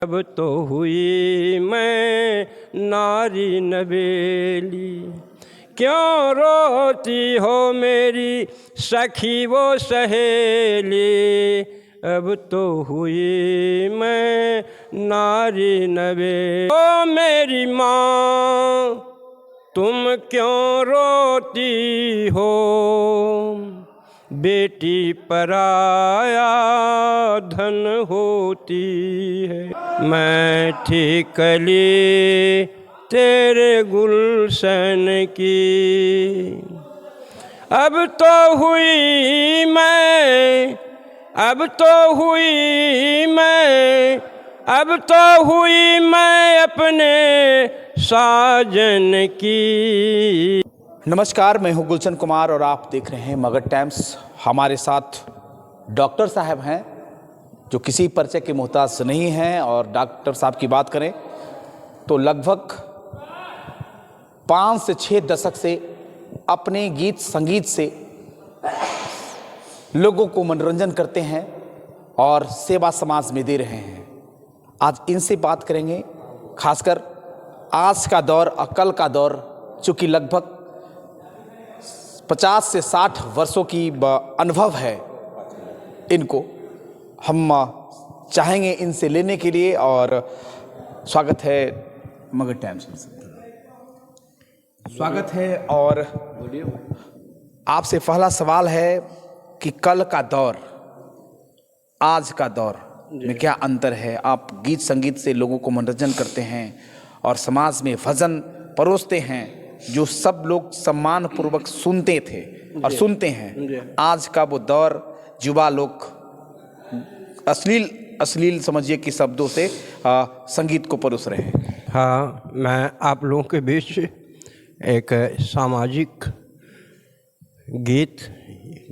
अब तो हुई मैं नारी नवेली, क्यों रोती हो मेरी सखी वो सहेली। अब तो हुई मैं नारी नवेली। ओ मेरी माँ तुम क्यों रोती हो, बेटी पराया धन होती है। मैं थी कली तेरे गुलशन की, अब तो हुई मैं, अब तो हुई मैं, अब तो हुई मैं अपने साजन की। नमस्कार, मैं हूं गुलशन कुमार और आप देख रहे हैं मगध टाइम्स। हमारे साथ डॉक्टर साहब हैं जो किसी परिचय के मोहताज नहीं हैं, और डॉक्टर साहब की बात करें तो लगभग 5 से 6 दशक से अपने गीत संगीत से लोगों को मनोरंजन करते हैं और सेवा समाज में दे रहे हैं। आज इनसे बात करेंगे, खासकर आज का दौर और कल का दौर, चूँकि लगभग 50 से 60 वर्षों की अनुभव है इनको, हम चाहेंगे इनसे लेने के लिए। और स्वागत है मगध टाइम्स में, स्वागत है। और आपसे पहला सवाल है कि कल का दौर आज का दौर में क्या अंतर है। आप गीत संगीत से लोगों को मनोरंजन करते हैं और समाज में भजन परोसते हैं जो सब लोग सम्मान पूर्वक सुनते थे और सुनते हैं। आज का वो दौर, युवा लोग अश्लील समझिए कि शब्दों से संगीत को परोस रहे हैं। हाँ, मैं आप लोगों के बीच एक सामाजिक गीत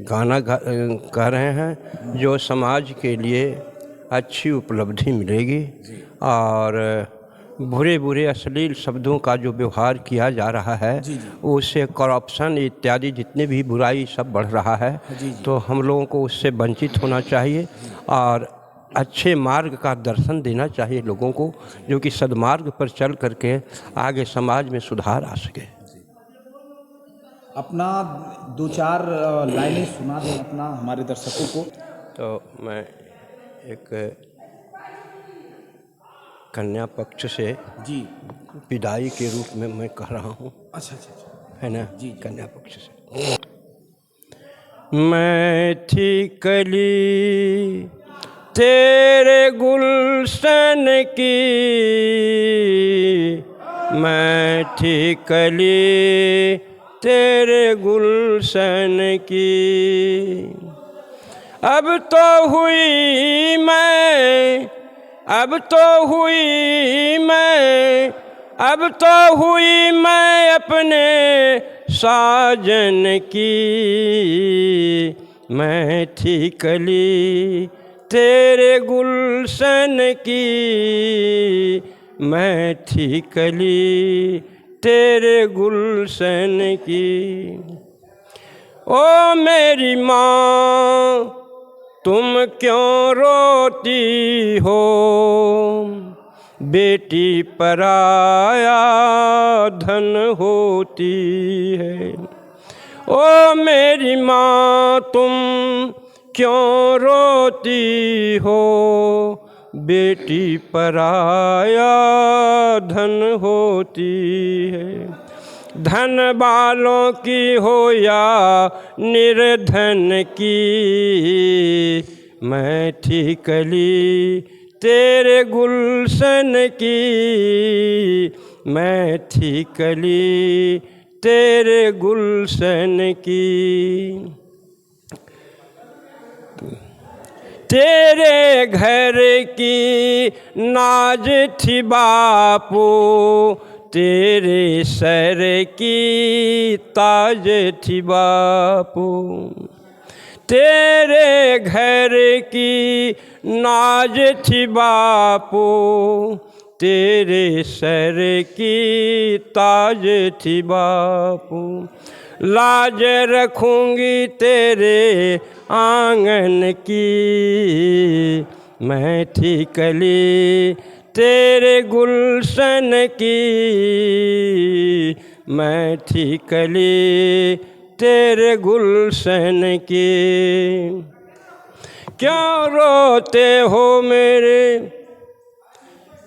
गाना गा रहे हैं जो समाज के लिए अच्छी उपलब्धि मिलेगी। और बुरे बुरे अश्लील शब्दों का जो व्यवहार किया जा रहा है उससे करप्शन इत्यादि जितने भी बुराई सब बढ़ रहा है। तो हम लोगों को उससे वंचित होना चाहिए और अच्छे मार्ग का दर्शन देना चाहिए लोगों को, जो कि सद्मार्ग पर चल करके आगे समाज में सुधार आ सके। अपना 2-4 लाइनें सुना दें अपना हमारे दर्शकों को। तो मैं एक कन्या पक्ष से जी विदाई के रूप में मैं कह रहा हूँ। अच्छा, है ना जी, कन्या पक्ष से। मैं थी कली तेरे गुलशन की, मैं थी कली तेरे गुलशन की। अब तो हुई मैं, अब तो हुई मैं, अब तो हुई मैं अपने साजन की। मैं थी कली तेरे गुलशन की, मैं थी कली तेरे गुलशन की। ओ मेरी माँ तुम क्यों रोती हो, बेटी पराया धन होती है। ओ मेरी माँ तुम क्यों रोती हो, बेटी पराया धन होती है। धन वालों की हो या निर्धन की, मैं थी कली तेरे गुलशन की, मैं थी कली तेरे गुलशन की। तेरे घर की नाज थी बापू, तेरे सर की ताज थी बापू। तेरे घर की नाज थी बापू, तेरे सर की ताज थी बापू। लाज रखूंगी तेरे आंगन की, मैं थी कली तेरे गुलशन की मैं थी कली, तेरे गुलशन की। क्यों रोते हो मेरे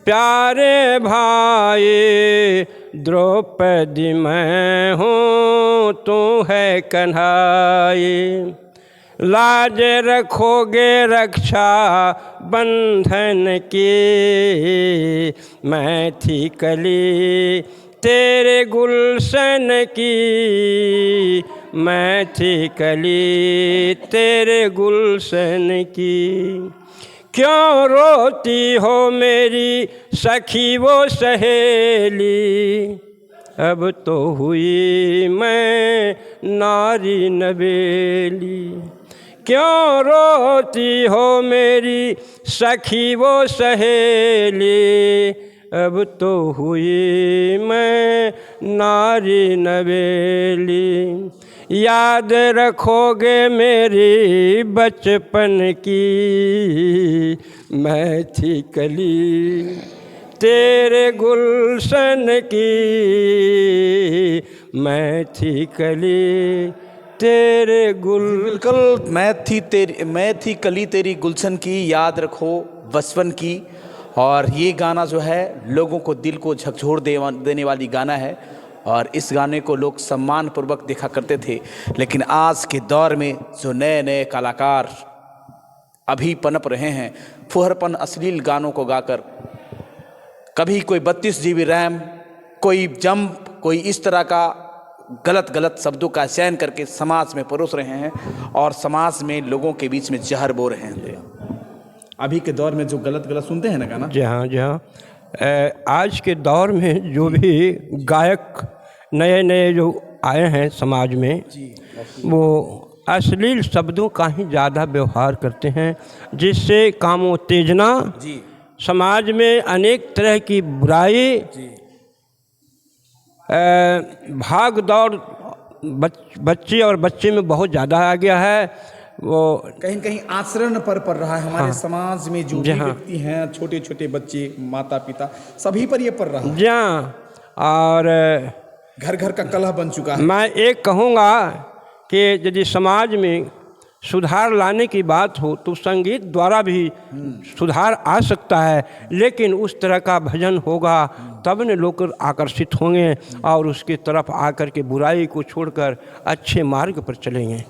प्यारे भाई, द्रौपदी मैं हूँ तू है कन्हाई। लाज रखोगे रक्षा बंधन की, मैं थी कली तेरे गुलशन की, मैं थी कली तेरे गुलशन की। क्यों रोती हो मेरी सखी वो सहेली, अब तो हुई मैं नारी नवेली। क्यों रोती हो मेरी सखी वो सहेली, अब तो हुई मैं नारी नवेली। याद रखोगे मेरी बचपन की, मैं थी कली तेरे गुलशन की, मैं थी कली तेरे बिल्कुल, मैं थी कली तेरी गुलशन की, याद रखो बचपन की। और ये गाना जो है लोगों को दिल को झकझोर देने वाली गाना है, और इस गाने को लोग सम्मान पूर्वक देखा करते थे। लेकिन आज के दौर में जो नए नए कलाकार अभी पनप रहे हैं, फुहरपन अश्लील गानों को गाकर, कभी कोई 32 GB रैम, कोई जंप, कोई इस तरह का गलत शब्दों का चयन करके समाज में परोस रहे हैं और समाज में लोगों के बीच में जहर बो रहे हैं। अभी के दौर में जो गलत सुनते हैं ना गाना, जी हाँ, आज के दौर में जो भी गायक नए नए जो आए हैं समाज में, वो अश्लील शब्दों का ही ज़्यादा व्यवहार करते हैं, जिससे कामोत्तेजना, समाज में अनेक तरह की बुराई, भाग दौड़ बच्चे और बच्चे में बहुत ज़्यादा आ गया है। वो कहीं कहीं आचरण पर पड़ रहा है हमारे समाज में। जो भी व्यक्ति हैं, छोटे छोटे बच्चे, माता पिता, सभी पर ये पड़ रहा है। जी हाँ, और घर घर का कलह बन चुका है। मैं एक कहूँगा कि यदि समाज में सुधार लाने की बात हो तो संगीत द्वारा भी सुधार आ सकता है, लेकिन उस तरह का भजन होगा तब न लोग आकर्षित होंगे और उसकी तरफ आकर के बुराई को छोड़कर अच्छे मार्ग पर चलेंगे।